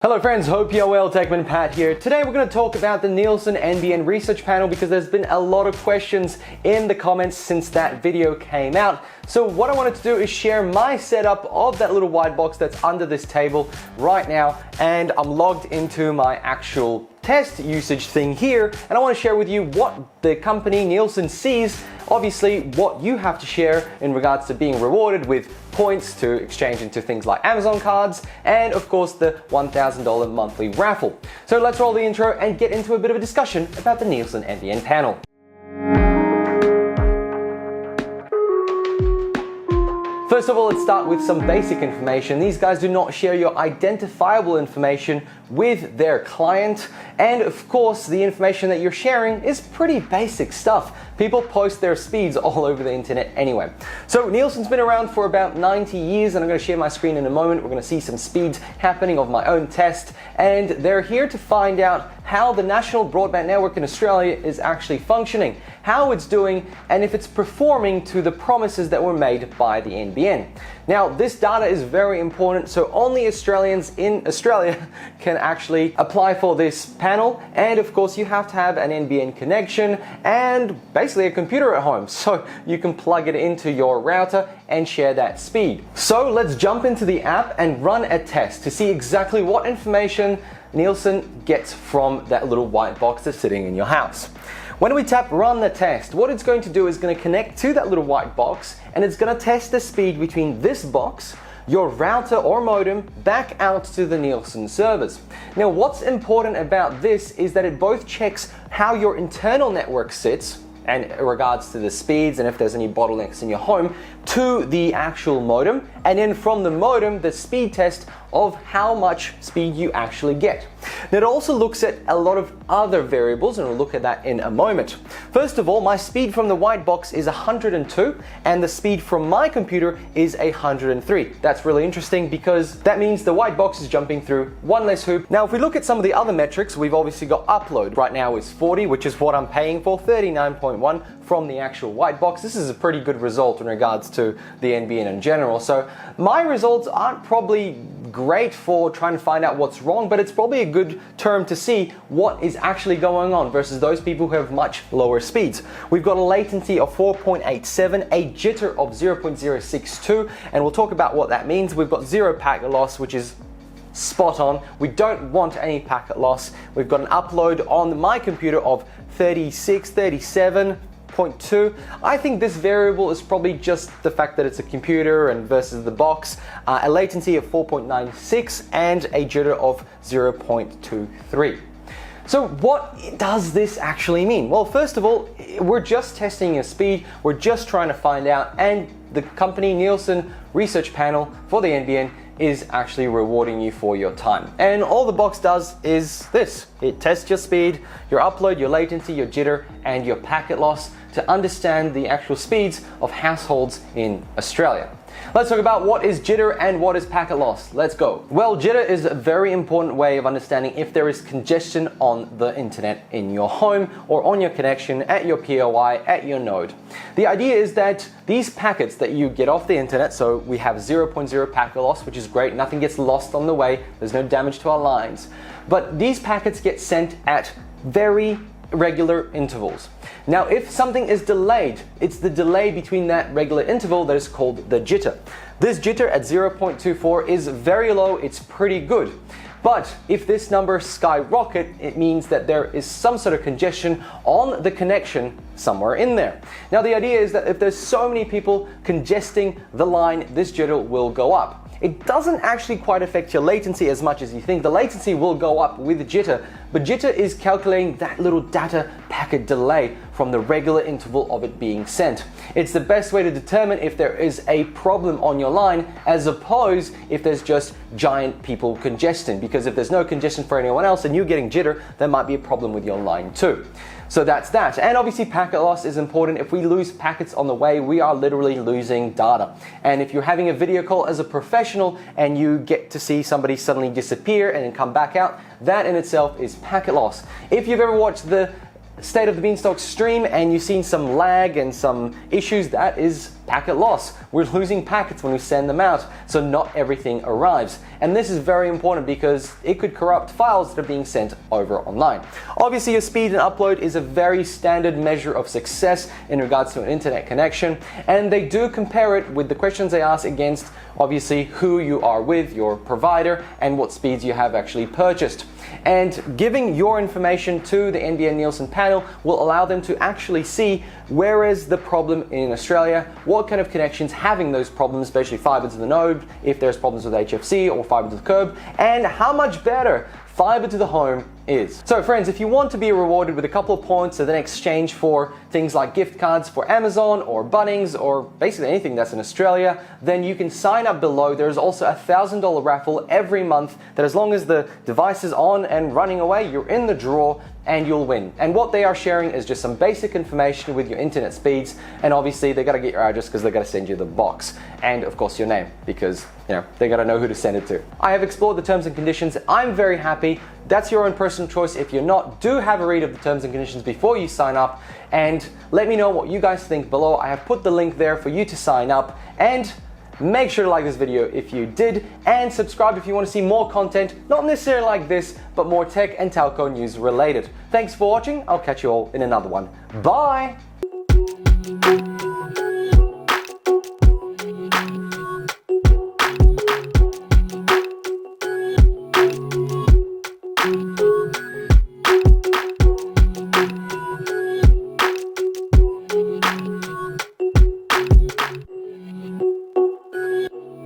Hello friends, hope you're well. TechManPat here. Today we're going to talk about the Nielsen NBN research panel because there's been a lot of questions in the comments since that video came out. So what I wanted to do is share my setup of that little white box that's under this table right now, and I'm logged into my actual test usage thing here, and I want to share with you what the company Nielsen sees, obviously what you have to share in regards to being rewarded with points to exchange into things like Amazon cards, and of course the $1,000 monthly raffle. So let's roll the intro and get into a bit of a discussion about the Nielsen NBN panel. First of all, let's start with some basic information. These guys do not share your identifiable information with their client, and of course the information that you're sharing is pretty basic stuff. People post their speeds all over the internet anyway. So Nielsen's been around for about 90 years, and I'm going to share my screen in a moment. We're going to see some speeds happening of my own test, and they're here to find out how the national broadband network in Australia is actually functioning, how it's doing, and if it's performing to the promises that were made by the NBN. Now, this data is very important, so only Australians in Australia can actually apply for this panel, and of course you have to have an NBN connection and basically a computer at home, so you can plug it into your router and share that speed. So let's jump into the app and run a test to see exactly what information Nielsen gets from that little white box that's sitting in your house. When we tap run the test, what it's going to do is going to connect to that little white box, and it's going to test the speed between this box, your router or modem, back out to the Nielsen servers. Now, what's important about this is that it both checks how your internal network sits and in regards to the speeds and if there's any bottlenecks in your home to the actual modem, and then from the modem the speed test of how much speed you actually get. Now, it also looks at a lot of other variables, and we'll look at that in a moment. First of all, my speed from the white box is 102, and the speed from my computer is 103. That's really interesting because that means the white box is jumping through one less hoop. Now, if we look at some of the other metrics, we've obviously got upload. Right now it's 40, which is what I'm paying for, 39.1 from the actual white box. This is a pretty good result in regards to the NBN in general. So my results aren't probably great for trying to find out what's wrong, but it's probably a good term to see what is actually going on versus those people who have much lower speeds. We've got a latency of 4.87, a jitter of 0.062, and we'll talk about what that means. We've got zero packet loss, which is spot on. We don't want any packet loss. We've got an upload on my computer of 37.2. I think this variable is probably just the fact that it's a computer and versus the box. A latency of 4.96 and a jitter of 0.23. So what does this actually mean? Well, first of all, we're just testing your speed. We're just trying to find out, and the company Nielsen research panel for the NBN is actually rewarding you for your time. And all the box does is this. It tests your speed, your upload, your latency, your jitter, and your packet loss to understand the actual speeds of households in Australia. Let's talk about what is jitter and what is packet loss. Let's go. Well, jitter is a very important way of understanding if there is congestion on the internet in your home or on your connection, at your POI, at your node. The idea is that these packets that you get off the internet, so we have 0.0 packet loss, which is great, nothing gets lost on the way, there's no damage to our lines. But these packets get sent at very regular intervals. Now, if something is delayed, it's the delay between that regular interval that is called the jitter. This jitter at 0.24 is very low, it's pretty good. But if this number skyrocket, it means that there is some sort of congestion on the connection somewhere in there. Now, the idea is that if there's so many people congesting the line, this jitter will go up. It doesn't actually quite affect your latency as much as you think. The latency will go up with jitter, but jitter is calculating that little data packet delay from the regular interval of it being sent. It's the best way to determine if there is a problem on your line, as opposed if there's just giant people congesting, because if there's no congestion for anyone else and you're getting jitter, there might be a problem with your line too. So that's that. And obviously packet loss is important. If we lose packets on the way, we are literally losing data. And if you're having a video call as a professional and you get to see somebody suddenly disappear and then come back out, that in itself is packet loss. If you've ever watched the State of the Beanstalk stream and you've seen some lag and some issues, that is packet loss. We're losing packets when we send them out, so not everything arrives. And this is very important because it could corrupt files that are being sent over online. Obviously, your speed and upload is a very standard measure of success in regards to an internet connection, and they do compare it with the questions they ask against obviously who you are with, your provider, and what speeds you have actually purchased. And giving your information to the NBN Nielsen panel will allow them to actually see where is the problem in Australia, what kind of connections having those problems, especially fiber to the node, if there's problems with HFC or fiber to the curb, and how much better fiber to the home is. So friends, if you want to be rewarded with a couple of points in exchange for things like gift cards for Amazon or Bunnings or basically anything that's in Australia, then you can sign up below. There's also a $1,000 raffle every month that as long as the device is on and running away, you're in the draw and you'll win. And what they are sharing is just some basic information with your internet speeds, and obviously they gotta get your address because they gotta send you the box, and of course your name because they gotta know who to send it to. I have explored the terms and conditions. I'm very happy. That's your own personal choice. If you're not, do have a read of the terms and conditions before you sign up, and let me know what you guys think below. I have put the link there for you to sign up, and make sure to like this video if you did, and subscribe if you want to see more content, not necessarily like this, but more tech and telco news related. Thanks for watching. I'll catch you all in another one. Bye!